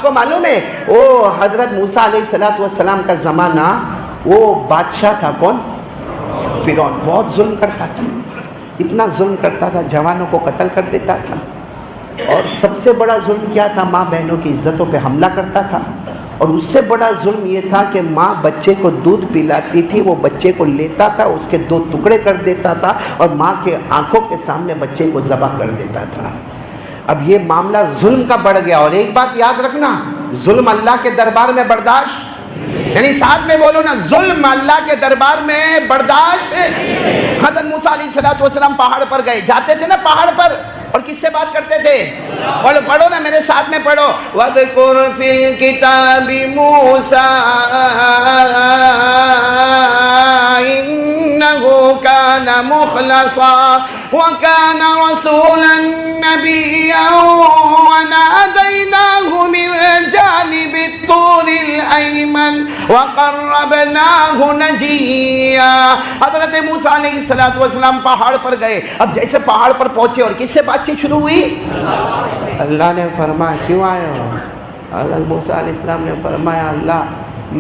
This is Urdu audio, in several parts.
آپ کو معلوم ہے وہ حضرت موسیٰ علیہ السلام کا زمانہ وہ بادشاہ تھا کون؟ فرعون. بہت ظلم کرتا تھا, اتنا ظلم کرتا تھا, جوانوں کو قتل کر دیتا تھا. اور سب سے بڑا ظلم کیا تھا؟ ماں بہنوں کی عزتوں پہ حملہ کرتا تھا. اور اس سے بڑا ظلم یہ تھا کہ ماں بچے کو دودھ پلاتی تھی, وہ بچے کو لیتا تھا, اس کے 2 ٹکڑے کر دیتا تھا اور ماں کے آنکھوں کے سامنے بچے کو ذبح کر دیتا تھا. اب یہ معاملہ ظلم کا بڑھ گیا. اور ایک بات یاد رکھنا, ظلم اللہ کے دربار میں برداشت, یعنی ساتھ میں بولو نا, ظلم اللہ کے دربار میں برداشت. حضرت موسیٰ علیہ السلام پہاڑ پر گئے, جاتے تھے نا پہاڑ پر, اور کس سے بات کرتے تھے؟ پڑھو نا میرے ساتھ میں پڑھو, وَاذْكُرْ فِي الْكِتَابِ مُوسَىٰ إِنَّهُ كَانَ مُخْلَصًا وَكَانَ رَسُولًا نَبِيًّا وَنَادَيْنَاهُ مِنْ جَانِبِ الطُّورِ الْأَيْمَنِ وَقَرَّبْنَاهُ نَجِيًّا. حضرت موسیٰ علیہ السلام پہاڑ پر گئے. اب جیسے پہاڑ پر پہنچے اور کس سے بات چیت شروع ہوئی؟ اللہ نے فرمایا کیوں آئے ہو؟ حضرت موسیٰ علیہ السلام نے فرمایا اللہ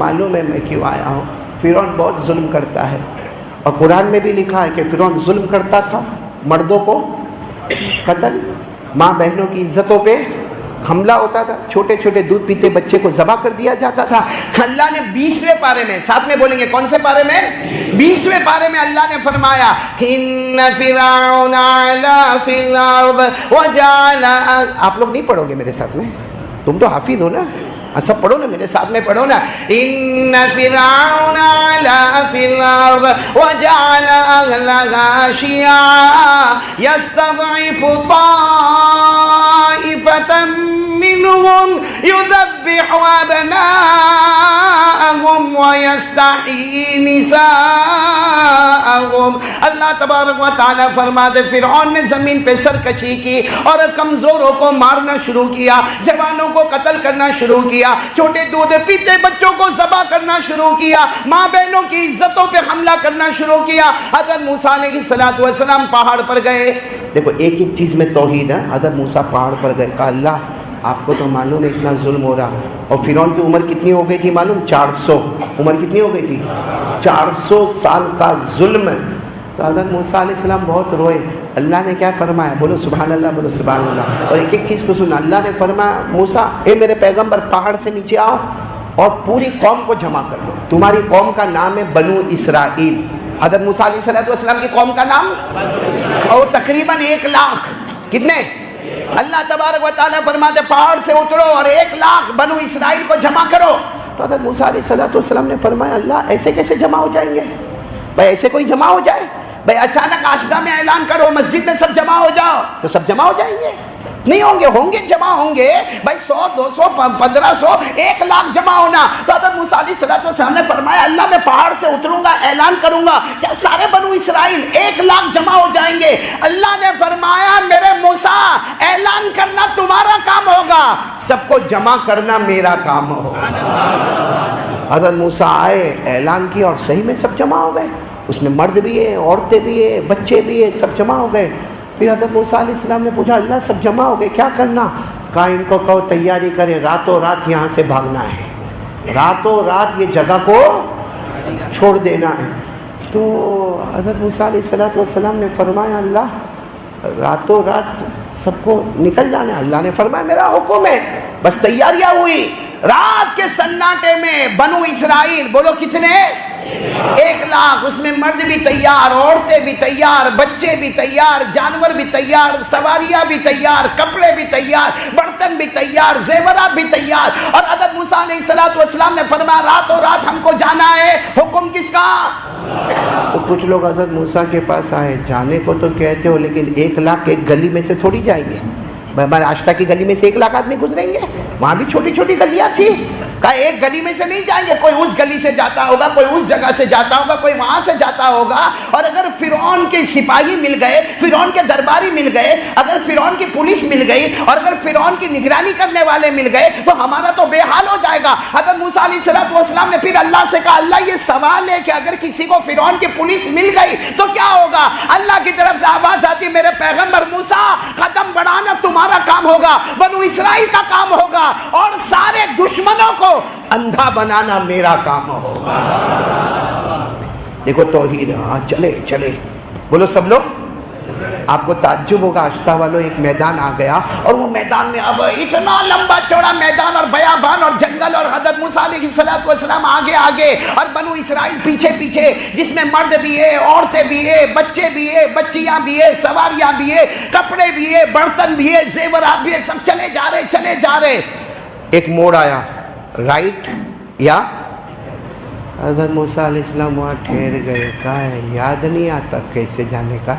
معلوم ہے میں کیوں آیا ہوں, فرعون بہت ظلم کرتا ہے. اور قرآن میں بھی لکھا ہے کہ فرعون ظلم کرتا تھا, مردوں کو قتل, ماں بہنوں کی عزتوں پہ حملہ ہوتا تھا, چھوٹے چھوٹے دودھ پیتے بچے کو ذبح کر دیا جاتا تھا. اللہ نے 20ویں پارے میں, ساتھ میں بولیں گے کون سے پارے میں؟ 20ویں پارے میں اللہ نے فرمایا ان فرعون علا فی الارض وجعل. آپ لوگ نہیں پڑھو گے میرے ساتھ میں, تم تو حافظ ہو نا, سب پڑھو نا میرے ساتھ میں, پڑھو نا. ان فرعون علا فی الارض وجعل اهلها شیعا یستضعف طائفة منهم يذبح أبناءهم ويستحيي نساءهم. اللہ تبارک و تعالیٰ فرماتے فرعون نے زمین پہ سرکشی کی اور کمزوروں کو مارنا شروع کیا, جوانوں کو قتل کرنا شروع کیا, چھوٹے دودھ پیتے بچوں کو ذبح کرنا شروع کیا, ماں بہنوں کی عزتوں پہ حملہ کرنا شروع کیا. حضرت موسیٰ علیہ السلام پہاڑ پر گئے. دیکھو ایک ایک چیز میں توحید ہے. حضرت موسیٰ پہاڑ پر گئے, کہا اللہ آپ کو تو معلوم ہے اتنا ظلم ہو رہا. اور فرعون کی عمر کتنی ہو گئی تھی معلوم؟ 400. عمر کتنی ہو گئی تھی؟ 400 سال کا ظلم. تو حضرت موسیٰ علیہ السلام بہت روئے. اللہ نے کیا فرمایا؟ بولو سبحان اللہ, بولو سبحان اللہ. اور ایک ایک چیز کو سننا. اللہ نے فرمایا موسیٰ اے میرے پیغمبر پہاڑ سے نیچے آؤ اور پوری قوم کو جمع کر لو. تمہاری قوم کا نام ہے بنو اسرائیل. حضرت موسیٰ علیہ السلام کی قوم کا نام, اور تقریباً 1 لاکھ. کتنے؟ اللہ تبارک و تعالیٰ فرماتے پہاڑ سے اترو اور 1 لاکھ بنو اسرائیل کو جمع کرو. تو حضرت موسیٰ علیہ السلام نے فرمایا اللہ ایسے کیسے جمع ہو جائیں گے بھائی؟ ایسے کوئی جمع ہو جائے بھائی؟ اچانک آشدہ میں اعلان کرو مسجد میں سب جمع ہو جاؤ تو سب جمع ہو جائیں گے؟ نہیں ہوں گے, ہوں گے, جمع ہوں گے بھائی. 100 200 1500 1 لاکھ جمع ہونا. تو حضرت موسیٰ علیہ السلام نے فرمایا اللہ میں پہاڑ سے اتروں گا, اعلان کروں گا, کیا سارے بنو اسرائیل 1 لاکھ جمع ہو جائیں گے؟ اللہ نے فرمایا میرے موسیٰ اعلان کرنا تمہارا کام ہوگا, سب کو جمع کرنا میرا کام ہوگا. حضرت موسیٰ آئے, اعلان کیا اور صحیح میں سب جمع ہو گئے. اس میں مرد بھی ہے, عورتیں بھی ہے, بچے بھی ہے, سب جمع ہو گئے. پھر حضرت موسیٰ علیہ السلام نے پوچھا اللہ سب جمع ہو گئے کیا کرنا؟ کہا ان کو کہو تیاری کرے, راتوں رات یہاں سے بھاگنا ہے, راتوں رات یہ جگہ کو چھوڑ دینا ہے. تو حضرت موسیٰ علیہ السلام نے فرمایا اللہ راتوں رات سب کو نکل جانا ہے. اللہ نے فرمایا میرا حکم ہے. بس تیاریاں ہوئی. رات کے سناٹے میں بنو اسرائیل, بولو کتنے؟ 1 لاکھ. اس میں مرد بھی تیار, عورتیں بھی تیار, بچے بھی تیار, جانور بھی تیار, سواریاں بھی تیار, کپڑے بھی تیار, برتن بھی تیار, زیورات بھی تیار. اور حضرت موسیٰ علیہ السلام نے فرمایا راتوں رات ہم کو جانا ہے. حکم کس کا؟ تو کچھ لوگ حضرت موسیٰ کے پاس آئے, جانے کو تو کہتے ہو لیکن 1 لاکھ ایک گلی میں سے تھوڑی جائیں گے. ہمارے آشتہ کی گلی میں سے 1 لاکھ آدمی گزریں گے؟ وہاں بھی چھوٹی چھوٹی گلیاں تھی. کہا ایک گلی میں سے نہیں جائیں گے, کوئی اس گلی سے جاتا ہوگا, کوئی اس جگہ سے جاتا ہوگا, کوئی وہاں سے جاتا ہوگا. اور اگر فرعون کے سپاہی مل گئے, فرعون کے درباری مل گئے, اگر فرعون کی پولیس مل گئی, اور اگر فرعون کی نگرانی کرنے والے مل گئے تو ہمارا تو بے حال ہو جائے گا. حضرت موسیٰ علیہ السلام نے پھر اللہ سے کہا اللہ یہ سوال ہے کہ اگر کسی کو فرعون کی پولیس مل گئی تو کیا ہوگا؟ اللہ کی طرف سے آواز آتی میرے پیغمبر موسیٰ قدم بڑھانا تمہارا کام ہوگا, بنو اسرائیل کا کام ہوگا, اور سارے دشمنوں کو اندھا بنانا میرا کام ہوگا۔ دیکھو توحید، ہاں چلے چلے، بولو سب لوگ۔ آپ کو تعجب ہوگا، اشتا والوں ایک میدان آ گیا اور وہ میدان میں اب اتنا لمبا چوڑا میدان اور بیابان اور جنگل اور حضرت موسیٰ علیہ السلام آگے آگے اور بنو اسرائیل پیچھے پیچھے، جس میں مرد بھی ہے، عورتیں بھی ہے، بچے بھی ہے، بچیاں بھی ہے، سواریاں بھی ہے، کپڑے بھی ہے، برتن بھی ہے، زیورات بھی ہے، سب چلے جا رہے۔ ایک موڑ آیا، رائٹ یا حضرت موسیٰ علیہ السلام وہاں ٹھہر گئے، کہا ہے یاد نہیں آتا کیسے جانے کا۔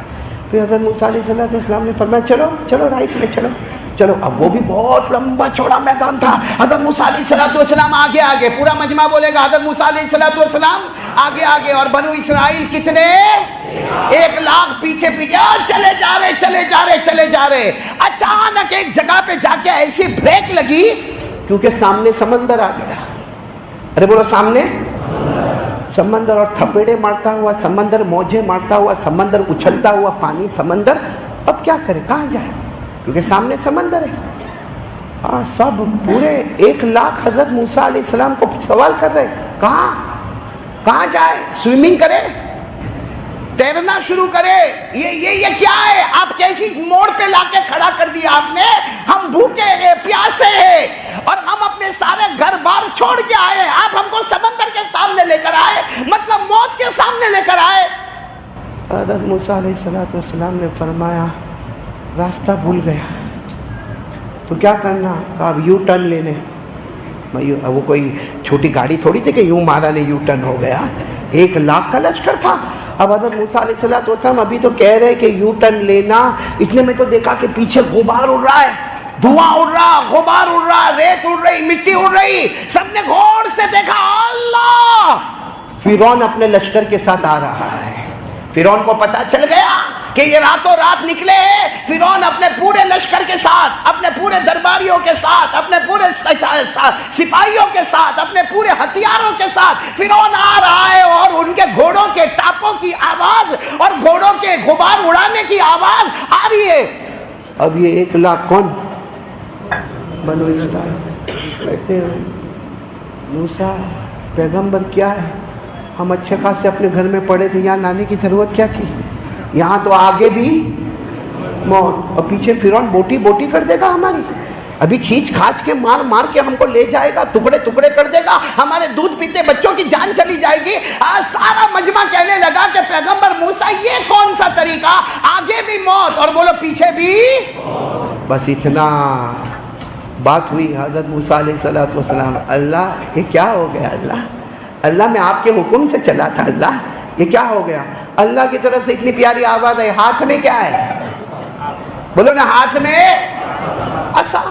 پھر حضرت موسیٰ علیہ السلام نے فرمایا چلو چلو رائٹ میں چلو۔ اب وہ بھی بہت لمبا چوڑا میدان تھا، حضرت موسیٰ علیہ السلام آگے آگے، پورا مجمع بولے گا حضرت موسیٰ علیہ السلام آگے آگے، اور بنو اسرائیل کتنے؟ 1,00,000 پیچھے چلے جا رہے۔ اچانک ایک جگہ پہ جا کے ایسی بریک لگی کیونکہ سامنے سمندر آ گیا۔ ارے بولو سامنے سمندر، اور تھپیڑے مارتا ہوا سمندر، موجیں مارتا ہوا سمندر، اچھلتا ہوا پانی سمندر۔ اب کیا کرے، کہاں جائے، کیونکہ سامنے سمندر ہے۔ سب پورے 1,00,000 حضرت موسیٰ علیہ السلام کو سوال کر رہے، کہاں جائے، سوئمنگ کرے، تیرنا شروع کرے، یہ کیا ہے، آپ کیسی موڑ پہ لا کے کھڑا کر دیا آپ نے، ہم بھوکے ہیں، پیاسے ہیں، اور ہم اپنے سارے گھر بار چھوڑ کے آئے، آپ ہم کو سمندر کے سامنے لے کر آئے، مطلب موت کے سامنے لے کر آئے۔ حضرت موسیٰ علیہ السلام نے فرمایا راستہ بھول گیا تو کیا کرنا، کہا اب یو ٹرن لینے۔ وہ کوئی چھوٹی گاڑی تھوڑی تھی کہ یوں مارا نے یو ٹرن ہو گیا، 1,00,000 کا لشکر تھا۔ اب حضرت موسیٰ علیہ السلام ابھی تو کہہ رہے کہ یو ٹرن لینا، اتنے میں تو دیکھا کہ پیچھے غبار اڑ رہا ہے، دھواں اڑ رہا، غبار اڑ رہا، ریت اڑ رہی، مٹی اڑ رہی۔ سب نے غور سے دیکھا، اللہ، فرعون اپنے لشکر کے ساتھ آ رہا ہے۔ فرعون کو پتا چل گیا کہ یہ راتوں رات نکلے ہیں۔ فرعون اپنے پورے لشکر کے ساتھ، اپنے پورے درباریوں کے ساتھ، اپنے پورے سپاہیوں کے ساتھ، اپنے پورے ہتھیاروں کے ساتھ فرعون آ رہا ہے، اور ان کے گھوڑوں کے ٹاپوں کی آواز اور گھوڑوں کے غبار اڑانے کی آواز آ رہی ہے۔ اب یہ 1,00,000 کون؟ بنو اسرائیل کہتے ہیں موسیٰ پیغمبر کیا ہے، ہم اچھے خاصے اپنے گھر میں پڑے تھے، یہاں لانے کی ضرورت کیا تھی، یہاں تو آگے بھی موت اور پیچھے فرعون بوٹی کر دے گا ہماری، ابھی کھینچ کھانچ کے مار کے ہم کو لے جائے گا، ٹکڑے ٹکڑے کر دے گا، ہمارے دودھ پیتے بچوں کی جان چلی جائے گی۔ سارا مجمع کہنے لگا کہ پیغمبر موسیٰ یہ کون سا طریقہ، آگے بھی موت اور بولو پیچھے بھی۔ بس اتنا بات ہوئی، حضرت موسیٰ علیہ السلام، اللہ یہ کیا ہو گیا، اللہ میں آپ کے حکم سے چلا تھا، اللہ یہ کیا ہو گیا۔ اللہ کی طرف سے اتنی پیاری آواز ہے، ہاتھ میں کیا ہے، بولو نا، ہاتھ میں عصا۔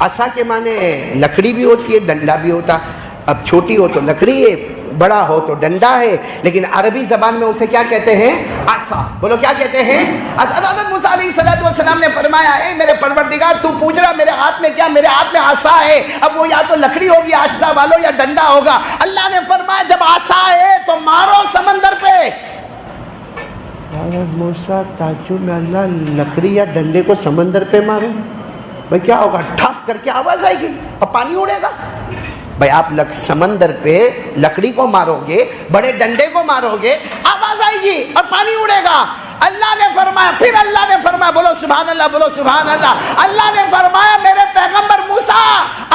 عصا کے معنی لکڑی بھی ہوتی ہے، ڈنڈا بھی ہوتا، اب چھوٹی ہو تو لکڑی ہے، بڑا ہو تو ڈنڈا ہے، لیکن عربی زبان میں اسے کیا کہتے ہیں، عصا۔ بولو کیا کہتے ہیں، حضرت موسیٰ علیہ السلام نے فرمایا، اے میرے پروردگار تو پوچھ رہا میرے ہاتھ میں کیا، میرے ہاتھ میں عصا ہے، اب وہ یا تو لکڑی ہوگی آشنا والو یا ڈنڈا ہوگا۔ اللہ نے فرمایا جب عصا ہے تو مارو سمندر پہ۔ حضرت موسیٰ تعجب میں، اللہ لکڑی یا ڈنڈے کو سمندر پہ مارو، بھائی کیا ہوگا، ٹھپ کر کے آواز آئے گی اور پانی اڑے گا۔ بھائی آپ سمندر پہ لکڑی کو مارو گے، بڑے ڈنڈے کو مارو گے، آواز آئے گی اور پانی اڑے گا۔ اللہ نے فرمایا، پھر اللہ نے فرمایا، بولو سبحان اللہ، بولو سبحان اللہ، اللہ نے فرمایا میرے پیغمبر موسیٰ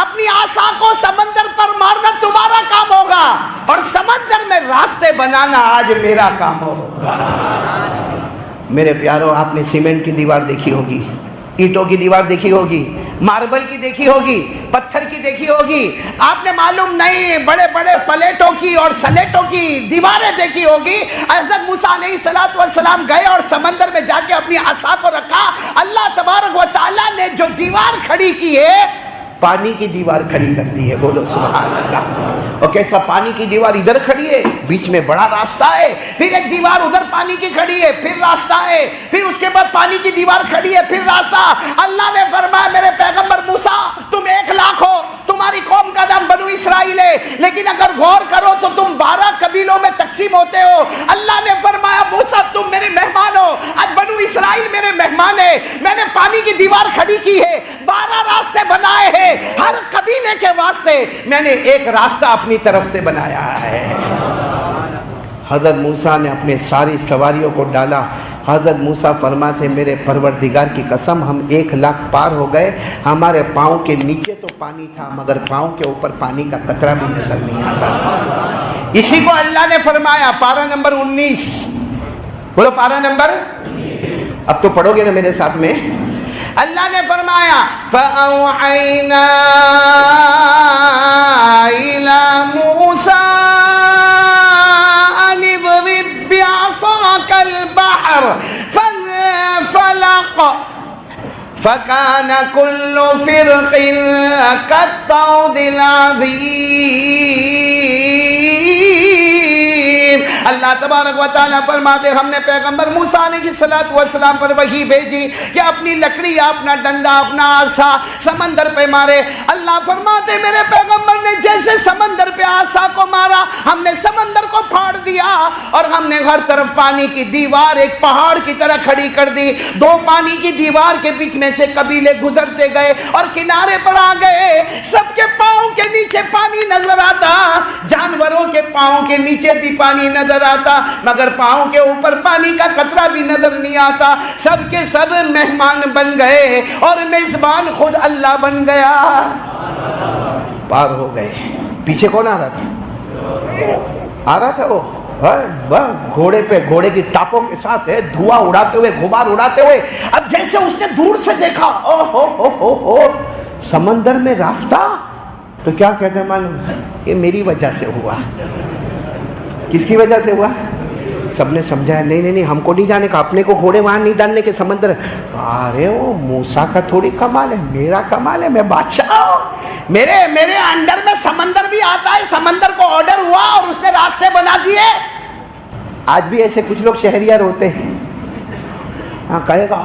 اپنی عصا کو سمندر پر مارنا تمہارا کام ہوگا، اور سمندر میں راستے بنانا آج میرا کام ہوگا۔ میرے پیارو، آپ نے سیمنٹ کی دیوار دیکھی ہوگی، اینٹوں کی دیوار دیکھی ہوگی، ماربل کی دیکھی ہوگی، پتھر کی دیکھی ہوگی، آپ نے معلوم نہیں بڑے بڑے پلیٹوں کی اور سلیٹوں کی دیواریں دیکھی ہوگی۔ حضرت موسیٰ علیہ السلام گئے اور سمندر میں جا کے اپنی عصا کو رکھا، اللہ تبارک و تعالیٰ نے جو دیوار کھڑی کی ہے، پانی کی دیوار کھڑی کر دی ہے، بولو سبحان اللہ۔ اور کیسا پانی کی دیوار ادھر کھڑی ہے، بیچ میں بڑا راستہ ہے، پھر ایک دیوار ادھر پانی کی کھڑی ہے، پھر راستہ ہے، پھر اس کے بعد پانی کی دیوار کھڑی ہے، پھر راستہ۔ اللہ نے فرمایا میرے پیغمبر موسیٰ تم 1,00,000 ہو، تمہاری قوم کا نام بنو اسرائیل ہے، لیکن اگر غور کرو تو تم 12 قبیلوں میں تقسیم ہوتے ہو۔ اللہ نے فرمایا موسیٰ تم میرے مہمان ہو، آج بنو اسرائیل میرے مہمان مہمان ہے، میں نے پانی کی دیوار کھڑی کی ہے، 12 راستے بنائے ہیں، ہر قبیلے کے واسطے میں نے ایک راستہ اپنی طرف سے بنایا ہے۔ حضرت موسیٰ نے اپنے ساری سواریوں کو ڈالا۔ حضرت موسیٰ فرماتے میرے پروردگار کی قسم ہم 1,00,000 پار ہو گئے، ہمارے پاؤں کے نیچے تو پانی تھا مگر پاؤں کے اوپر پانی کا قطرہ بھی نظر نہیں آتا تھا۔ اسی کو اللہ نے فرمایا، پارہ نمبر 19، بولو پارہ نمبر، اب تو پڑھو گے نا میرے ساتھ میں۔ اللہ نے فرمایا فَأَوْحَيْنَا إِلَى مُوسَىٰ أَنِ اضْرِب بِّعَصَاكَ الْبَحْرَ فَانفَلَقَ فَكَانَ كُلُّ فِرْقٍ كَالطَّوْدِ الْعَظِيمِ۔ اللہ تبارک و تعالیٰ فرماتے ہم نے پیغمبر موسیٰ علیہ السلام پر وحی بھیجی کہ اپنی لکڑی، اپنا ڈنڈا، اپنا عصا سمندر پہ مارے۔ اللہ فرماتے میرے پیغمبر نے جیسے سمندر پہ عصا کو مارا، ہم نے سمندر کو پھاڑ دیا اور ہم نے ہر طرف پانی کی دیوار ایک پہاڑ کی طرح کھڑی کر دی۔ 2 پانی کی دیوار کے بیچ میں سے قبیلے گزرتے گئے اور کنارے پر آ گئے۔ سب کے پاؤں کے نیچے پانی نظر آتا، جانوروں کے پاؤں کے نیچے بھی پانی نظر آتا مگر پاؤں کے اوپر پانی کا قطرہ بھی نظر نہیں آتا۔ سب کے سب مہمان بن گئے اور میزبان خود اللہ بن گیا۔ پار ہو گئے۔ پیچھے کون آ رہا تھا؟ آ رہا تھا وہ گھوڑے پہ، گھوڑے کی ٹاپوں کے ساتھ ہے، دھواں اڑاتے ہوئے، غبار اڑاتے ہوئے۔ اب جیسے اس نے دور سے دیکھا، او ہو سمندر میں راستہ، تو کیا کہتے ہیں معلوم؟ یہ میری وجہ سے ہوا۔ کس کی وجہ سے ہوا؟ سب نے سمجھایا نہیں ہم کو نہیں جانے کا، اپنے کو گھوڑے وہاں نہیں ڈالنے کے سمندر۔ ارے وہ موسیٰ کا تھوڑی کمال ہے، میرا کمال ہے، میں بادشاہ ہوں، میرے انڈر میں سمندر بھی آتا ہے۔ سمندر کو آرڈر ہوا اور اس نے راستے بنا دیے۔ آج بھی ایسے کچھ لوگ شہریار ہوتے ہیں، کہے گا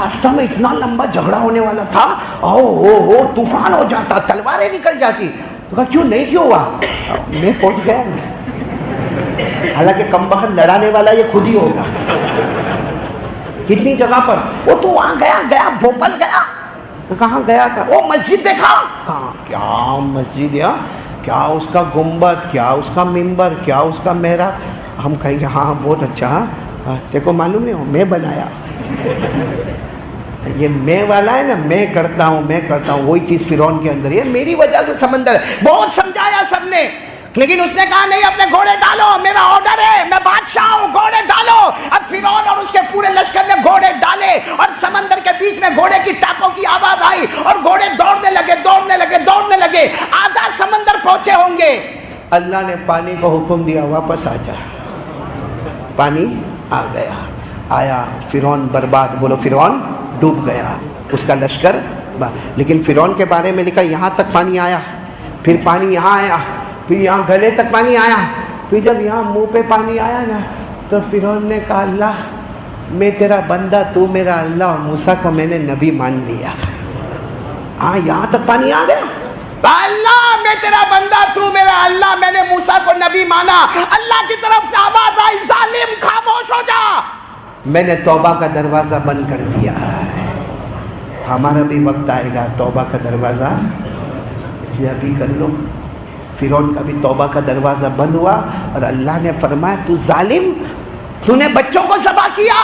راستہ میں اتنا لمبا جھگڑا ہونے والا تھا، او طوفان ہو جاتا، تلواریں نکل جاتی۔ تو کہا کیوں نہیں، کیوں ہوا؟ میں پہنچ گیا۔ حالانکہ کم بخت لڑانے والا یہ خود ہی ہوگا۔ کتنی جگہ پر وہ تو وہاں گیا بھوپال گیا، کہاں گیا تھا؟ وہ مسجد دیکھا، کہاں؟ کیا مسجد ہے، کیا اس کا گنبد، کیا اس کا منبر، کیا اس کا محراب۔ ہم کہیں گے ہاں بہت اچھا، دیکھو معلوم نہیں ہو میں بنایا۔ یہ میں والا ہے نا، میں کرتا ہوں وہی چیز فرعون کے اندر ہے، میری وجہ سے سمندر ہے۔ بہت سمجھایا سب نے، لیکن اس نے کہا نہیں، اپنے گھوڑے ڈالو، میرا آرڈر ہے، میں بادشاہ ہوں، گھوڑے ڈالو۔ اب فرعون اور اس کے پورے لشکر نے گھوڑے ڈالے اور سمندر کے بیچ میں گھوڑے کی ٹاپوں کی آواز آئی اور گھوڑے دوڑنے لگے۔ آدھا سمندر پہنچے ہوں گے۔ اللہ نے پانی کو حکم دیا واپس آ جا۔ پانی آ گیا، آیا، فرعون برباد، بولو فرعون ڈوب گیا، اس کا لشکر۔ لیکن فرعون کے بارے میں لکھا یہاں تک پانی آیا، پھر پانی یہاں آیا، پھر یہاں گلے تک پانی آیا، پھر جب یہاں منہ پہ پانی آیا نا تو فرعون نے کہا اللہ میں تیرا بندہ، تو میرا اللہ، اور موسیٰ کو میں نے نبی مان لیا۔ ہاں یہاں تک پانی آ گیا، اللہ میں تیرا بندہ، تو میرا اللہ، میں نے موسیٰ کو نبی مانا۔ اللہ کی طرف سے آواز آئی ظالم خاموش ہو جا، میں نے توبہ کا دروازہ بند کر دیا ہے۔ ہمارا بھی وقت آئے گا توبہ کا دروازہ، اس لیے ابھی کر لو۔ فرعون کا بھی توبہ کا دروازہ بند ہوا اور اللہ نے فرمایا تو ظالم، تو نے بچوں کو ذبح کیا،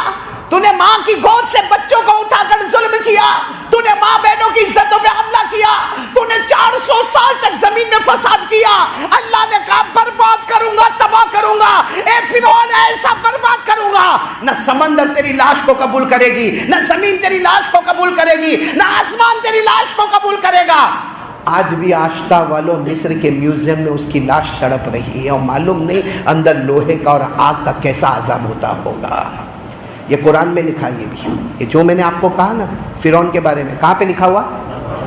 تو نے ماں کی گود سے بچوں کو اٹھا کر ظلم کیا، تو نے ماں بہنوں کی عزتوں پہ حملہ کیا، تو نے 400 سال تک زمین میں فساد کیا۔ اللہ نے کہا برباد کروں گا، تباہ کروں گا، اے فرعون ایسا برباد کروں گا، نہ سمندر تیری لاش کو قبول کرے گی، نہ زمین تیری لاش کو قبول کرے گی، نہ آسمان تیری لاش کو قبول کرے گا۔ آج بھی آشتا والوں مصر کے میوزیم میں اس کی لاش تڑپ رہی ہے اور معلوم نہیں اندر لوہے کا اور آگ کا کیسا عذاب ہوتا ہوگا۔ یہ قرآن میں لکھا، یہ بھی یہ جو میں نے آپ کو کہا نا فرعون کے بارے میں، کہاں پہ لکھا ہوا؟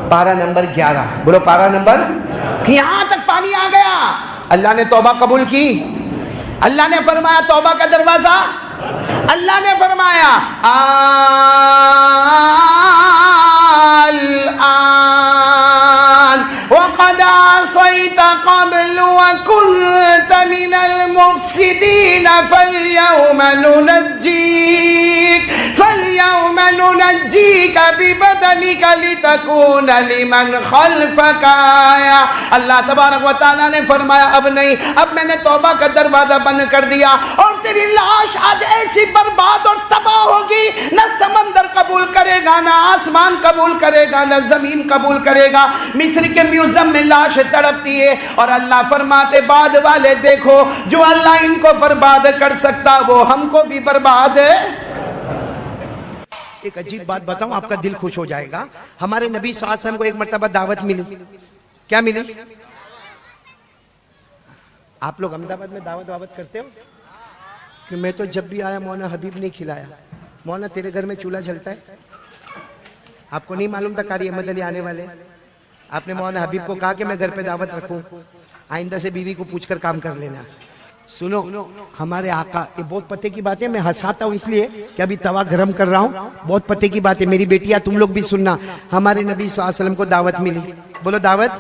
پارہ نمبر 11، بولو پارہ نمبر، یہاں تک پانی آ گیا۔ اللہ نے توبہ قبول کی، اللہ نے فرمایا توبہ کا دروازہ، اللہ نے فرمایا الآن وقد عصيت قبل وكنت من المفسدين فاليوم ننجيك فَالْيَوْمَ نُنَجِّيكَ بِبَدَنِكَ لِتَكُونَ لِمَنْ خَلْفَكَ آیَةً. اللہ تبارک و تعالیٰ نے فرمایا اب نہیں، اب میں نے توبہ کا دروازہ بند کر دیا، اور تیری لاش آج ایسی برباد اور تباہ ہوگی، نہ سمندر قبول کرے گا، نہ آسمان قبول کرے گا، نہ زمین قبول کرے گا. مصر کے میوزیم میں لاش تڑپتی ہے، اور اللہ فرماتے بعد والے دیکھو، جو اللہ ان کو برباد کر سکتا وہ ہم کو بھی برباد ہے. ایک عجیب بات بتاؤں، آپ کا دل خوش ہو جائے گا. ہمارے نبی صلی اللہ علیہ وسلم کو ایک مرتبہ دعوت ملی. کیا ملی؟ آپ لوگ احمد آباد میں دعوت کرتے ہو؟ کہ میں تو جب بھی آیا مولانا حبیب نہیں کھلایا. مولانا تیرے گھر میں چولہا جلتا ہے؟ آپ کو نہیں معلوم تھا قاری احمد علی آنے والے؟ آپ نے مولانا حبیب کو کہا کہ میں گھر پہ دعوت رکھوں، آئندہ سے بیوی کو پوچھ کر کام کر لینا. سنو ہمارے آقا، یہ بہت پتے کی بات ہے، میں ہنساتا ہوں اس لیے کہ ابھی توا گرم کر رہا ہوں، بہت پتے کی بات ہے. میری بیٹیاں تم لوگ بھی سننا. ہمارے نبی صلی اللہ علیہ وسلم کو دعوت ملی. بولو دعوت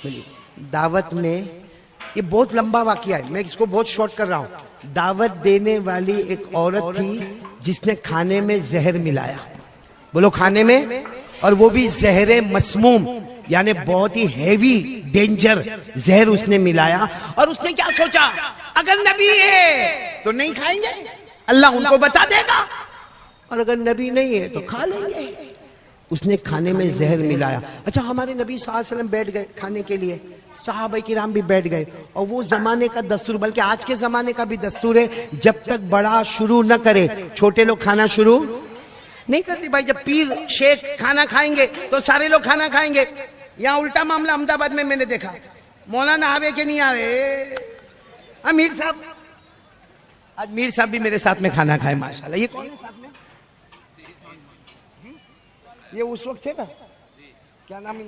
ملی. دعوت میں یہ بہت لمبا واقعہ ہے، میں اس کو بہت شارٹ کر رہا ہوں. دعوت دینے والی ایک عورت تھی جس نے کھانے میں زہر ملایا. بولو کھانے میں، اور وہ بھی زہر مسموم، یعنی بہت ہی ہیوی ڈینجر زہر اس نے ملایا. اور اس نے کیا سوچا، اگر نبی ہے تو نہیں کھائیں گے، اللہ ان کو بتا دے گا، اور اگر نبی نہیں ہے تو کھا لیں گے. اس نے کھانے میں زہر ملایا. اچھا ہمارے نبی صلی اللہ علیہ وسلم بیٹھ گئے کھانے کے لیے، صحابہ کرام بھی بیٹھ گئے. اور وہ زمانے کا دستور، بلکہ آج کے زمانے کا بھی دستور ہے، جب تک بڑا شروع نہ کرے چھوٹے لوگ کھانا شروع نہیں کرتے. بھائی جب پیر شیخ کھانا کھائیں گے تو سارے لوگ کھانا کھائیں گے. یہاں الٹا معاملہ احمد آباد میں نے دیکھا. مولانا آوے کہ نہیں آوے، امیر صاحب، آج میر صاحب بھی میرے ساتھ میں کھانا کھائے ماشاءاللہ. یہ کون ہے ساتھ میں؟ یہ اس وقت تھے نا، کیا نام ہے؟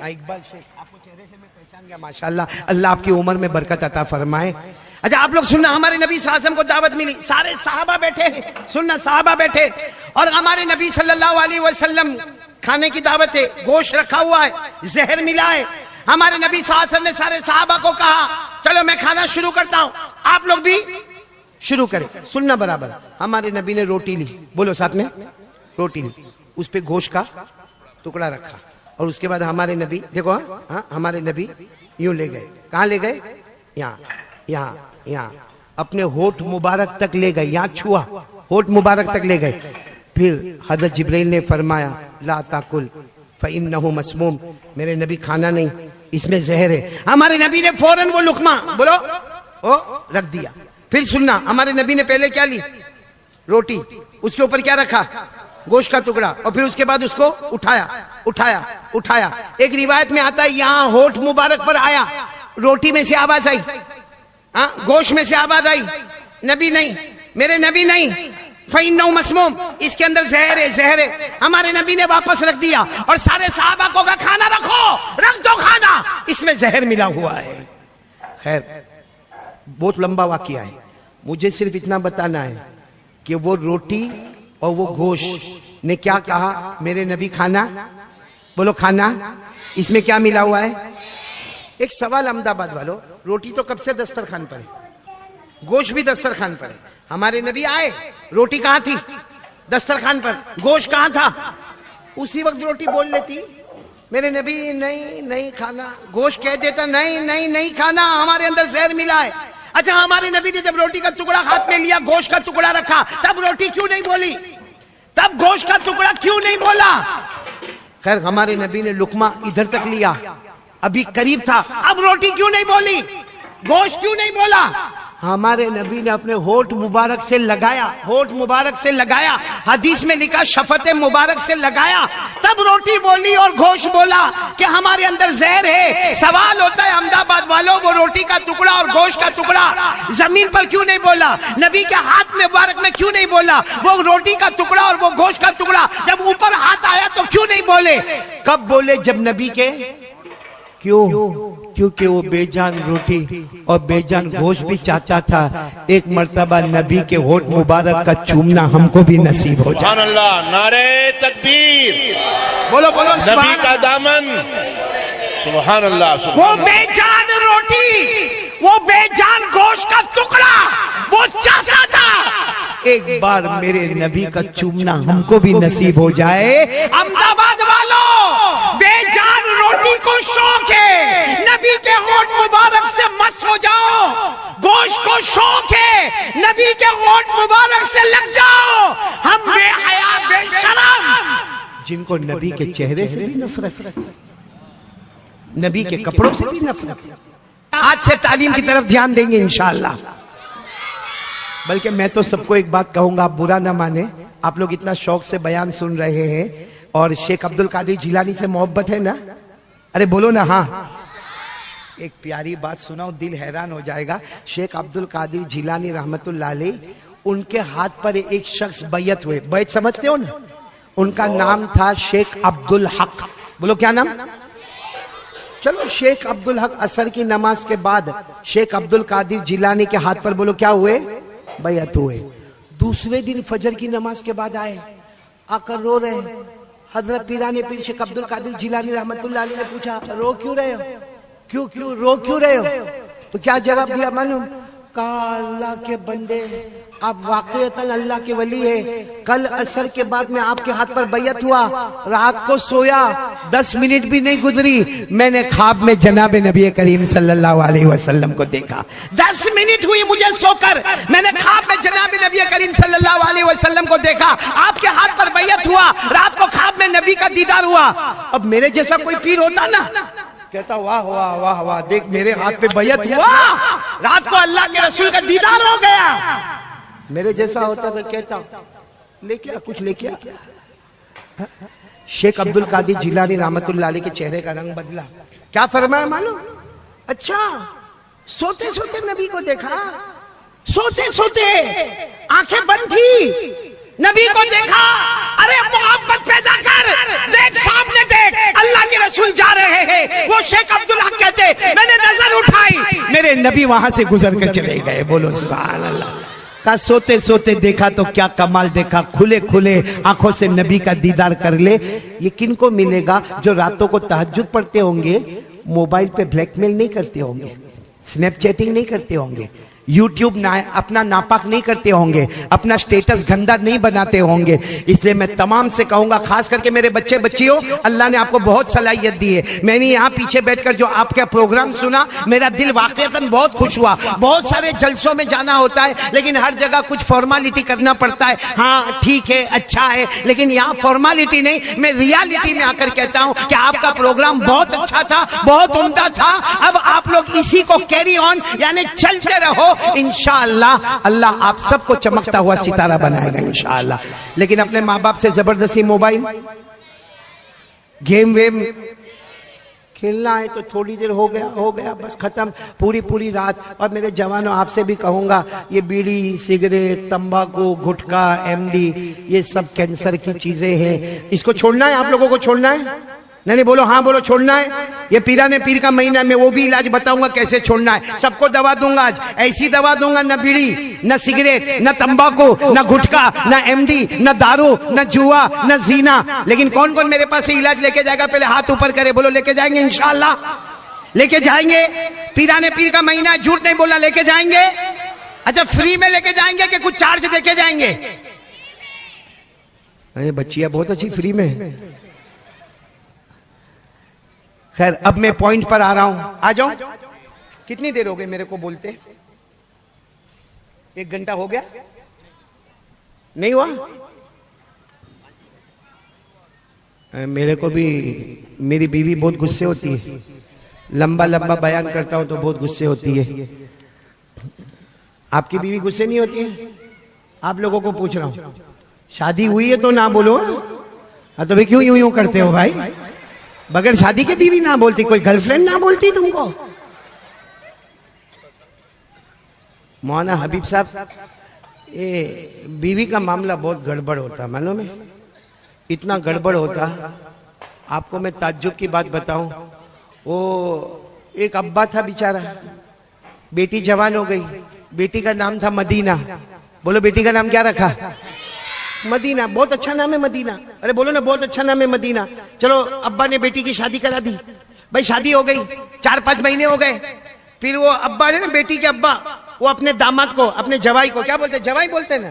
اقبال شیخ. آپ کو چہرے سے میں پہچان گیا ماشاءاللہ. اللہ آپ کی عمر میں برکت عطا فرمائے. اچھا آپ لوگ سننا، ہمارے نبی صلی اللہ علیہ وسلم کو دعوت ملی، سارے صحابہ بیٹھے ہیں. سننا صحابہ بیٹھے، اور ہمارے نبی صلی اللہ علیہ وسلم کھانے کی دعوت ہے، گوشت رکھا ہوا ہے، زہر ملا ہے. ہمارے نبی صلی اللہ علیہ وسلم نے سارے صحابہ کو کہا چلو میں کھانا شروع کرتا ہوں، آپ لوگ بھی شروع کریں. سننا برابر. ہمارے نبی نے روٹی لی. بولو ساتھ میں، روٹی لی، اس پہ گوشت کا ٹکڑا رکھا، اور اس کے بعد ہمارے نبی دیکھو، ہاں ہمارے نبی یوں لے گئے. کہاں لے گئے؟ یہاں یہاں یہاں اپنے ہونٹ مبارک تک لے گئے. یہاں چھوا، ہونٹ مبارک تک لے گئے. پھر حضرت جبرائیل نے فرمایا لا تاکل فإنہ مسموم. میرے نبی کھانا نہیں، اس میں زہر ہے. ہمارے نبی نے فوراً وہ لقمہ بولو رکھ دیا. پھر سننا، ہمارے نبی نے پہلے کیا لی؟ روٹی، اس کے اوپر کیا رکھا؟ گوشت کا ٹکڑا، اور پھر اس کے بعد اس کو اٹھایا اٹھایا اٹھایا. ایک روایت میں آتا ہے یہاں ہونٹ مبارک پر آیا، روٹی میں سے آواز آئی، گوشت میں سے آواز آئی، نبی نہیں، میرے نبی نہیں، فَإِنَّهُ مَسْمُومٌ، اس کے اندر زہر ہے زہر ہے. ہمارے نبی نے واپس رکھ دیا، اور سارے صحابہ کو کہا کھانا رکھو، رکھ دو کھانا، اس میں زہر ملا ہوا ہے. خیر بہت لمبا واقعہ ہے، مجھے صرف اتنا بتانا ہے کہ وہ روٹی اور وہ گوشت نے کیا کہا؟ میرے نبی کھانا، بولو کھانا، اس میں کیا ملا ہوا ہے؟ ایک سوال احمد آباد والو، روٹی تو کب سے دسترخوان پر ہے، گوشت بھی دسترخوان پر ہے. ہمارے نبی آئے، روٹی کہاں تھی؟ دسترخوان پر. گوشت کہاں تھا؟ اسی وقت روٹی بول لیتی میرے نبی نہیں کھانا، گوشت کہہ دیتا نہیں کھانا، ہمارے اندر زہر ملا ہے. اچھا ہمارے نبی نے جب روٹی کا ٹکڑا ہاتھ میں لیا، گوشت کا ٹکڑا رکھا، تب روٹی کیوں نہیں بولی؟ تب گوشت کا ٹکڑا کیوں نہیں بولا؟ خیر ہمارے نبی نے لقمہ ادھر تک لیا، ابھی قریب تھا، اب روٹی کیوں نہیں بولی؟ گوشت کیوں نہیں بولا؟ ہمارے نبی نے اپنے ہونٹ مبارک سے لگایا، ہونٹ مبارک سے لگایا، حدیث میں لکھا شفت مبارک سے لگایا، تب روٹی بولی اور گوشت بولا کہ ہمارے اندر زہر ہے. سوال ہوتا ہے احمد آباد والوں، وہ روٹی کا ٹکڑا اور گوشت کا ٹکڑا زمین پر کیوں نہیں بولا؟ نبی کے ہاتھ مبارک میں کیوں نہیں بولا؟ وہ روٹی کا ٹکڑا اور وہ گوشت کا ٹکڑا جب اوپر ہاتھ آیا تو کیوں نہیں بولے؟ کب بولے؟ جب نبی کے کیونکہ وہ بے جان روٹی اور بے جان گوشت بھی چاہتا تھا ایک مرتبہ نبی کے ہونٹ مبارک کا چومنا ہم کو بھی نصیب ہو جائے. سبحان اللہ، نعرہ تکبیر، بولو نبی کا دامن، سبحان اللہ. وہ بے جان روٹی، وہ بے جان گوشت کا ٹکڑا وہ چاہتا تھا ایک بار میرے نبی کا چومنا ہم کو بھی نصیب ہو جائے. احمدآباد والوں بے جان روٹی کو شوق ہے, نبی کے ہونٹ مبارک سے مس ہو جاؤ. گوشت کو شوق ہے, نبی کے ہونٹ مبارک سے لگ جاؤ. ہم بے حیا بے شرم جن کو نبی کے چہرے سے بھی نفرت ہے, نبی کے کپڑوں سے بھی نفرت, آج سے تعلیم کی طرف دھیان دیں گے انشاءاللہ. بلکہ میں تو سب کو ایک بات کہوں گا, آپ برا نہ مانے, آپ لوگ اتنا شوق سے بیان سن رہے ہیں اور شیخ عبد القادر جیلانی سے محبت ہے نا, ارے بولو نا ہاں. ایک پیاری بات سناؤ, دل حیران ہو جائے گا. شیخ عبد القادر جیلانی رحمت اللہ علیہ, ان کے ہاتھ پر ایک شخص بیعت ہوئے. بیعت سمجھتے ہو نا, ان کا نام تھا شیخ عبد الحق. بولو کیا نام؟ چلو شیخ عبد الحق عصر کی نماز کے بعد شیخ عبد القادر جیلانی کے ہاتھ پر بولو کیا ہوئے؟ بیعت ہوئے. دوسرے دن فجر کی نماز کے بعد آئے, آ کر رو رہے. حضرت پیران پیر شیخ عبد القادر جیلانی رحمت اللہ علیہ نے پوچھا رو کیوں رہے ہو, کیوں رو کیوں رہے ہو؟ تو کیا جواب دیا معلوم؟ کہا اللہ کے بندے, آپ واقعتاً اللہ کے ولی ہے. کل عصر کے بعد میں آپ کے ہاتھ پر بیعت ہوا, رات کو سویا, 10 منٹ بھی نہیں گزری, میں نے خواب میں جناب نبی کریم صلی اللہ علیہ وسلم کو دیکھا. 10 منٹ ہوئی مجھے سو کر, میں نے خواب میں جناب نبی کریم صلی اللہ علیہ وسلم کو دیکھا. آپ کے ہاتھ پر بیعت ہوا, رات کو خواب میں نبی کا دیدار ہوا. اب میرے جیسا کوئی پیر ہوتا نا, کہتا واہ واہ واہ واہ, دیکھ میرے ہاتھ پہ بیعت ہوا, رات کو اللہ کے رسول کا دیدار ہو گیا. میرے جیسا ہوتا تو کہتا لے کیا کچھ لے کیا. شیخ عبد القادر جیلانی رحمت اللہ علیہ کے چہرے کا رنگ بدلا. کیا فرمایا معلوم؟ اچھا سوتے سوتے نبی کو دیکھا, سوتے سوتے آنکھیں بند تھی, نبی کو دیکھا. ارے محبت پیدا کر, دیکھ سامنے دیکھ, اللہ کے رسول جا رہے ہیں. وہ شیخ عبد الحق کہتے میں نے نظر اٹھائی, میرے نبی وہاں سے گزر کر چلے گئے. بولو سبحان اللہ. کہا سوتے سوتے دیکھا تو کیا کمال دیکھا, کھلے کھلے آنکھوں سے نبی کا دیدار کر لے. یہ کن کو ملے گا؟ جو راتوں کو تہجد پڑھتے ہوں گے, موبائل پہ بلیک میل نہیں کرتے ہوں گے, سنیپ چیٹنگ نہیں کرتے ہوں گے, یوٹیوب اپنا ناپاک نہیں کرتے ہوں گے, اپنا سٹیٹس گندا نہیں بناتے ہوں گے. اس لیے میں تمام سے کہوں گا, خاص کر کے میرے بچے بچیوں, اللہ نے آپ کو بہت صلاحیت دی ہے. میں نے یہاں پیچھے بیٹھ کر جو آپ کا پروگرام سنا, میرا دل واقعتاً بہت خوش ہوا. بہت سارے جلسوں میں جانا ہوتا ہے, لیکن ہر جگہ کچھ فارمالٹی کرنا پڑتا ہے. ہاں ٹھیک ہے, اچھا ہے, لیکن یہاں فارمالٹی نہیں, میں ریالٹی میں آ کر کہتا ہوں کہ آپ کا پروگرام بہت اچھا تھا, بہت عمدہ تھا. اب آپ لوگ اسی کو کیری آن, یعنی چلتے رہو, انشاءاللہ اللہ آپ سب کو چمکتا ہوا ستارہ بنائے گا انشاءاللہ. لیکن اپنے ماں باپ سے زبردستی موبائل گیم ویم کھیلنا ہے تو تھوڑی دیر ہو گیا بس ختم, پوری رات. اور میرے جوانوں آپ سے بھی کہوں گا, یہ بیڑی, سگریٹ, تمباکو, گٹکا, ایم ڈی, یہ سب کینسر کی چیزیں ہیں. اس کو چھوڑنا ہے, آپ لوگوں کو چھوڑنا ہے. نہیں بولو ہاں, بولو چھوڑنا ہے. یہ پیران پیر کا مہینہ میں وہ بھی علاج بتاؤں گا کیسے چھوڑنا ہے. سب کو دوا دوں گا آج, ایسی دوا دوں گا, نہ بیڑی, نہ سگریٹ, نہ تمباکو, نہ گٹکا, نہ ایم ڈی, نہ دارو, نہ جوا, نہ زینا. لیکن کون کون میرے پاس سے علاج لے کے جائے گا؟ پہلے ہاتھ اوپر کرے, بولو لے کے جائیں گے انشاءاللہ. لے کے جائیں گے, پیران پیر کا مہینہ, جھوٹ نہیں بولنا, لے کے جائیں گے. اچھا فری میں لے کے جائیں گے کہ کچھ چارج دے کے جائیں گے؟ بچیاں بہت اچھی فری میں. خیر اب میں پوائنٹ پر آ رہا ہوں, آ جاؤں. کتنی دیر ہو گئی میرے کو بولتے؟ 1 گھنٹہ ہو گیا؟ نہیں ہوا؟ میرے کو بھی میری بیوی بہت غصے ہوتی ہے, لمبا بیان کرتا ہوں تو بہت غصے ہوتی ہے. آپ کی بیوی غصے نہیں ہوتی ہے؟ آپ لوگوں کو پوچھ رہا ہوں, شادی ہوئی ہے تو نہ بولو. تو بھی کیوں یوں کرتے ہو بھائی؟ بغیر شادی کے بیوی نہ بولتی, کوئی گرل فرینڈ نہ بولتی تم کو؟ مولانا حبیب صاحب, بیوی کا معاملہ بہت گڑبڑ ہوتا, معلوم ہے؟ اتنا گڑبڑ ہوتا, آپ کو میں تعجب کی بات بتاؤں. وہ ایک ابا تھا بیچارہ, بیٹی جوان ہو گئی, بیٹی کا نام تھا مدینہ. بولو بیٹی کا نام کیا رکھا؟ مدینہ. بہت اچھا نام ہے مدینہ. ارے بولو نا, بہت اچھا نام ہے مدینہ. چلو ابا نے بیٹی کی شادی کرا دی, بھائی شادی ہو گئی, 4-5 مہینے ہو گئے. پھر وہ ابا نے نا, بیٹی کے ابا, وہ اپنے داماد کو, اپنے جوائی کو, کیا بولتے ہیں, جوائی بولتے ہیں نا,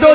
2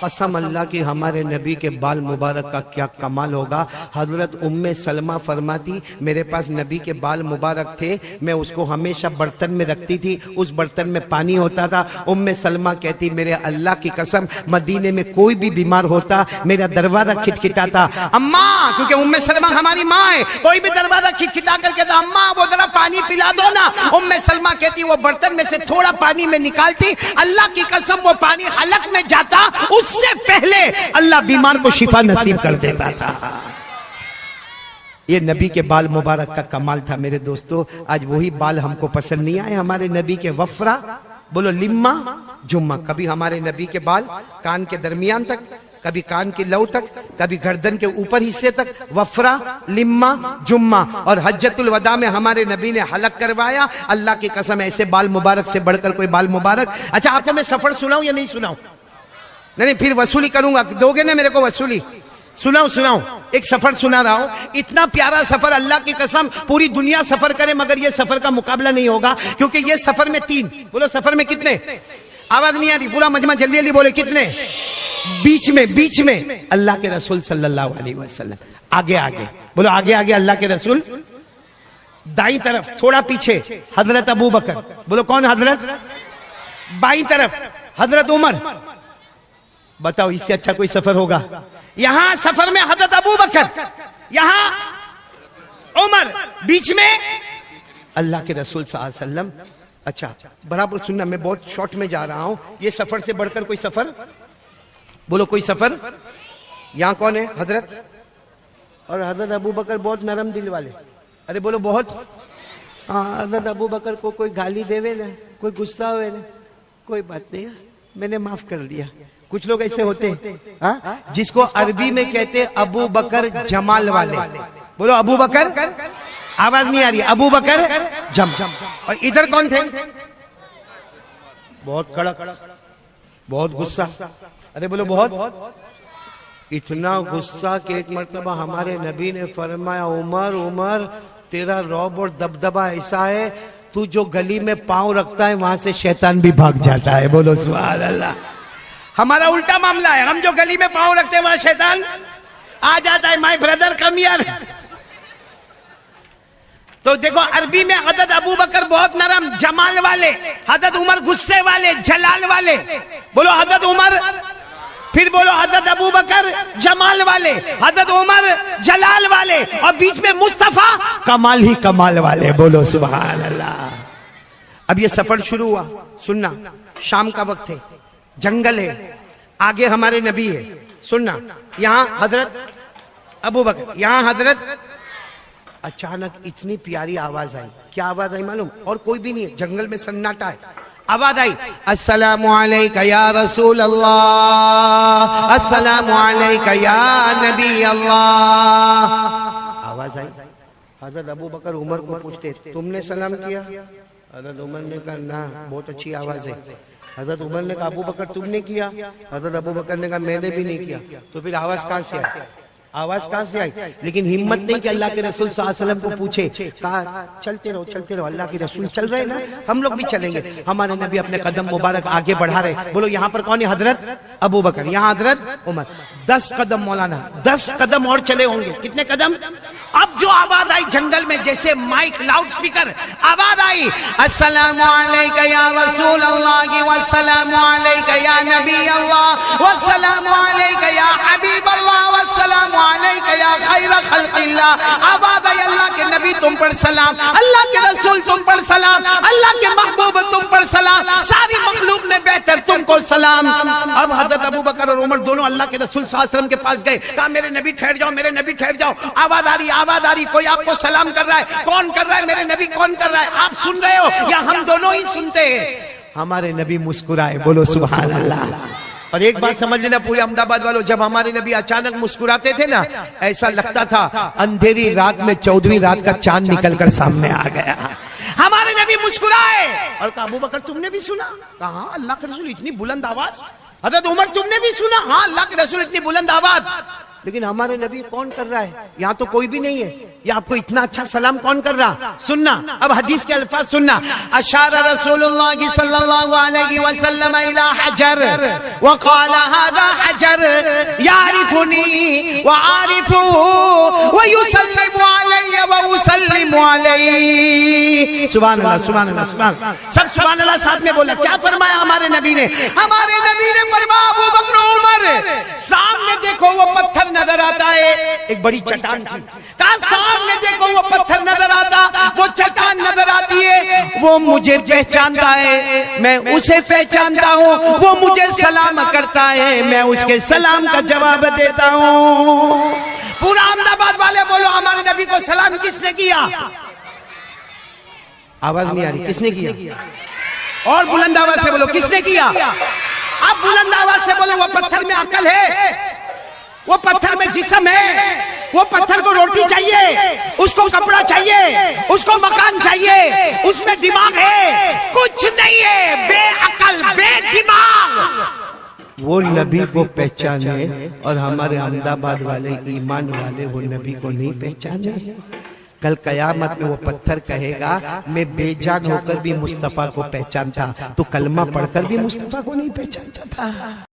قسم اللہ کی ہمارے نبی کے بال مبارک کا کیا کمال ہوگا. حضرت ام سلمہ فرماتی میرے پاس نبی کے بال مبارک تھے, میں اس کو ہمیشہ برتن میں رکھتی تھی, اس برتن میں پانی ہوتا تھا. ام سلمہ کہتی میرے اللہ کی قسم مدینے میں کوئی بھی بیمار ہوتا میرا دروازہ کھٹکھٹاتا. اماں, کیونکہ ام سلمہ ہماری ماں ہے, کوئی بھی دروازہ کھٹکھٹا کر کہتا اماں وہ ذرا پانی پلا دو نا. ام سلمہ کہتی وہ برتن میں سے تھوڑا پانی میں نکالتی, اللہ کی قسم وہ پانی حلق میں جاتا, اس سے پہلے اللہ بیمار کو شفا نصیب کر دیتا تھا. یہ نبی کے بال مبارک کا کمال تھا میرے دوستو. آج وہی بال ہم کو پسند نہیں آئے. ہمارے نبی کے وفرا, بولو لما جمعہ, کبھی ہمارے نبی کے بال کان کے درمیان تک, کبھی کان کی لو تک, کبھی گردن کے اوپر حصے تک, وفرا لما جمعہ. اور حجۃ الوداع میں ہمارے نبی نے حلق کروایا. اللہ کی قسم ایسے بال مبارک سے بڑھ کر کوئی بال مبارک. اچھا آپ کو میں سفر سناؤں یا نہیں سناؤں؟ نہیں پھر وصولی کروں گا, دو گے نا میرے کو وصولی؟ سناؤں ایک سفر سنا رہا ہوں. اتنا پیارا سفر, اللہ کی قسم پوری دنیا سفر کرے مگر یہ سفر کا مقابلہ نہیں ہوگا. کیونکہ یہ سفر میں 3, بولو سفر میں کتنے؟ آواز نہیں آ رہی, پورا مجمع جلدی جلدی بولے کتنے؟ بیچ میں اللہ کے رسول صلی اللہ علیہ وسلم. آگے بولو آگے اللہ کے رسول. دائیں طرف تھوڑا پیچھے حضرت ابو بکر, بولو کون حضرت؟ بائیں طرف حضرت عمر. بتاؤ اس سے اچھا کوئی سفر ہوگا؟ یہاں سفر میں حضرت ابو بکر, یہاں عمر, بیچ میں اللہ کے رسول صلی اللہ علیہ وسلم. اچھا برابر سننا, میں بہت شارٹ میں جا رہا ہوں. یہ سفر سے بڑھ کر کوئی سفر, بولو کوئی سفر. یہاں کون ہے؟ حضرت, اور حضرت ابو بکر بہت نرم دل والے. ارے بولو بہت. حضرت ابو بکر کو کوئی گالی دے وے نا, کوئی غصہ ہوئے نا, کوئی بات نہیں, میں نے معاف کر دیا. کچھ لوگ ایسے ہوتے ہیں جس کو عربی میں کہتے ابو بکر جمال والے. بولو ابو بکر, آواز نہیں آ رہی, ابو بکر جمال. اور ادھر کون تھے؟ بہت کڑک, بہت غصہ. ارے بولو بہت. اتنا غصہ کہ ایک مرتبہ ہمارے نبی نے فرمایا عمر تیرا رعب اور دبدبہ ایسا ہے, تو جو گلی میں پاؤں رکھتا ہے وہاں سے شیطان بھی بھاگ جاتا ہے. بولو سبحان اللہ. ہمارا الٹا معاملہ ہے, ہم جو گلی میں پاؤں رکھتے ہیں وہاں شیطان آ جاتا ہے. مائی بردر کم یار. تو دیکھو عربی میں حضرت ابو بکر بہت نرم جمال والے, حضرت عمر غصے والے جلال والے. بولو حضرت عمر, پھر بولو حضرت ابو بکر جمال والے, حضرت عمر جلال والے, اور بیچ میں مصطفیٰ کمال ہی کمال والے. بولو سبحان اللہ. اب یہ سفر شروع ہوا, سننا, شام کا وقت ہے, جنگل ہے, آگے ہمارے نبی ہے. سننا, یہاں حضرت ابو بکر, یہاں حضرت. اچانک اتنی پیاری آواز آئی. کیا آواز آئی معلوم؟ اور کوئی بھی نہیں ہے, جنگل میں سناٹا ہے. آواز آئی, السلام علیکہ یا رسول اللہ, السلام علیکہ یا نبی اللہ. آواز آئی. حضرت ابو بکر عمر کو پوچھتے تم نے سلام کیا؟ حضرت عمر نے کہا نہ, بہت اچھی آواز ہے. حضرت عمر نے کہا ابو بکر تم نے کیا؟ حضرت ابو بکر نے کہا میں نے بھی نہیں کیا. تو پھر آواز کہاں سے آئی؟ لیکن ہمت نہیں کہ اللہ کے رسول صلی اللہ علیہ وسلم کو پوچھے. کہا چلتے رہو, اللہ کے رسول چل رہے نا, ہم لوگ بھی چلیں گے. ہمارے نبی اپنے قدم مبارک آگے بڑھا رہے. بولو یہاں پر کون ہے؟ حضرت ابو بکر, یہاں حضرت عمر. 10 قدم مولانا, 10 قدم اور چلے ہوں گے. کتنے قدم؟ اب جو آواز آئی جنگل میں, جیسے مائک لاؤڈ سپیکر آواز آئی, السلام علیکہ یا رسول اللہ, والسلام علیکہ یا نبی اللہ, والسلام علیکہ یا حبیب اللہ, والسلام علیکہ یا خیر خلق اللہ. آواز آئی اللہ کے نبی تم پر سلام, اللہ کے رسول تم پر سلام, اللہ کے محبوب تم پر سلام, ساری مخلوق میں بہتر تم کو سلام. اب حضرت ابو بکر اور عمر دونوں اللہ کے رسول صلی اللہ علیہ وسلم کے پاس گئے. کہا میرے نبی ٹھہر جاؤ, میرے نبی ٹھہر جاؤ. آواز آ رہی, کوئی آپ کو سلام کر رہا ہے. کون کر رہا ہے؟ میرے نبی کون کر رہا ہے؟ آپ سن رہے ہو یا ہم دونوں ہی سنتے ہیں؟ ہمارے نبی مسکرائے. بولو سبحان اللہ. اور ایک بات سمجھ لینا پورے احمد آباد والوں, جب ہمارے نبی اچانک مسکراتے تھے نا, ایسا لگتا تھا اندھیری رات میں 14ویں رات کا چاند نکل کر سامنے آ گیا. ہمارے نبی مسکرائے اور کہا ابو بکر تم نے بھی سنا؟ کہا اللہ کے رسول اتنی بلند آواز. حضرت عمر تم نے بھی سنا؟ ہاں اللہ کے رسول اتنی بلند آواز. لیکن ہمارے نبی کون کر رہا ہے؟ یہاں تو کوئی بھی نہیں ہے. یہ آپ کو اتنا اچھا سلام کون کر رہا؟ سننا اب حدیث کے الفاظ سننا. اشار رسول اللہ صلی اللہ علیہ وسلم الى حجر وقال هذا حجر يعرفني وعارفه ويسلم علي واسلم عليه. سبحان اللہ سبحان اللہ سبحان اللہ. سب سبحان اللہ ساتھ میں بولا. کیا فرمایا ہمارے نبی نے؟ ہمارے نبی نے فرمایا ابو بکر عمر سامنے دیکھو وہ پتھر نظر آتا ہے. ایک بڑی چٹان تھی. کہا سامنے دیکھو وہ پتھر نظر آتا, وہ چٹان نظر آتی ہے, وہ مجھے پہچانتا ہے, میں اسے پہچانتا ہوں, وہ مجھے سلام کرتا ہے, میں اس کے سلام کا جواب دیتا ہوں. پورا احمد آباد والے بولو ہمارے نبی کو سلام کس نے کیا؟ آواز نہیں آ رہی. کس نے کیا؟ اور بلند آواز سے بولو کس نے کیا؟ اب بلند آواز سے بولو. وہ پتھر میں عقل ہے, وہ پتھر میں جسم ہے, وہ پتھر کو روٹی چاہیے, اس کو کپڑا چاہیے, اس کو مکان چاہیے, اس میں دماغ ہے, کچھ نہیں ہے, بے عقل بے دماغ. وہ نبی کو پہچانے اور ہمارے احمد آباد والے ایمان والے وہ نبی کو نہیں پہچانے. کل قیامت میں وہ پتھر کہے گا میں بے جان ہو کر بھی مصطفیٰ کو پہچانتا, تو کلمہ پڑھ کر بھی مصطفیٰ کو نہیں پہچانتا تھا.